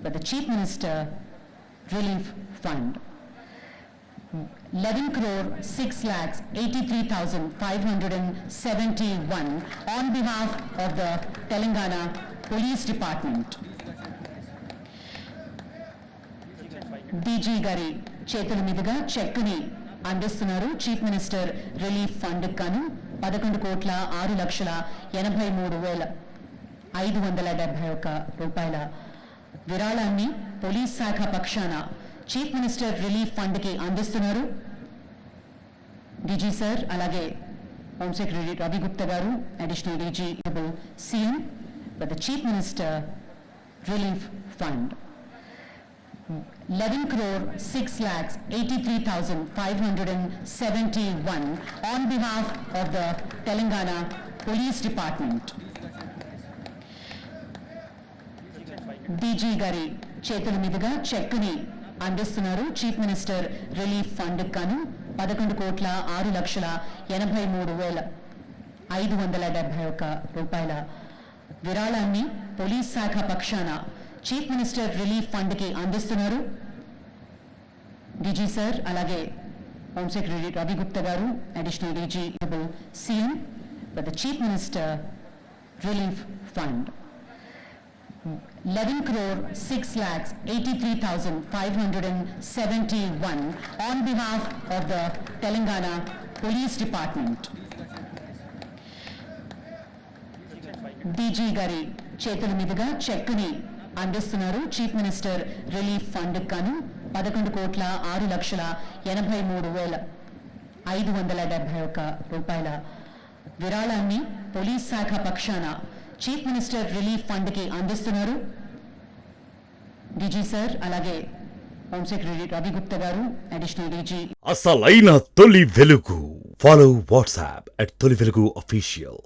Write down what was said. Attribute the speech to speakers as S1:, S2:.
S1: for the Chief Minister Relief Fund. 11 crore 6 lakhs 83,571 on behalf of the Telangana Police Department. DG గారి చేతుల మీదుగా చెక్కుని అందిస్తున్నారు. Chief minister relief fund కాను 11,6,83,571 రూపాయల విరాళాన్ని పోలీస్ శాఖ పక్షాన చీఫ్ మినిస్టర్ రిలీఫ్ ఫండ్ కి అందిస్తున్నారు. డీజీ సార్, అలాగే హోమ్ సెక్రటరీ రవి గుప్తా గారు, additional DG CM for the chief minister relief fund. 11 crore 6 lakhs 83,571 on behalf of the Telangana Police Department. DG గారి చేతుల మీదుగా చెక్కుని అందిస్తున్నారు. చీఫ్ మినిస్టర్ రిలీఫ్ ఫండ్ కాను 11,6,83,571 రూపాయల విరాళాన్ని పోలీస్ శాఖ పక్షాన చీఫ్ మినిస్టర్ రిలీఫ్ ఫండ్ కి అందిస్తున్నారు. డీజీ సార్, అలాగే హోమ్ సెక్రటరీ రవి గుప్తా గారు, additional DG CM for the chief minister relief fund. 11 crore 6 lakhs 83,571 on behalf of the Telangana Police Department. DG గారి చేతుల మీదుగా చెక్కుని అందిస్తున్నారు. చీఫ్ మినిస్టర్ రిలీఫ్ ఫండ్ కాను 11,6,83,571 రూపాయల విరాళాన్ని పోలీస్ శాఖ పక్షాన చీఫ్ మినిస్టర్ రిలీఫ్ ఫండ్ కి అందిస్తున్నారు. డీజీ సార్, అలాగే హోమ్ సెక్రటరీ రవి గుప్తా గారు, అడిషనల్ డీజీ.
S2: అసలైన తొలి వెలుగు. ఫాలో వాట్సాప్ @తొలి వెలుగు అఫీషియల్.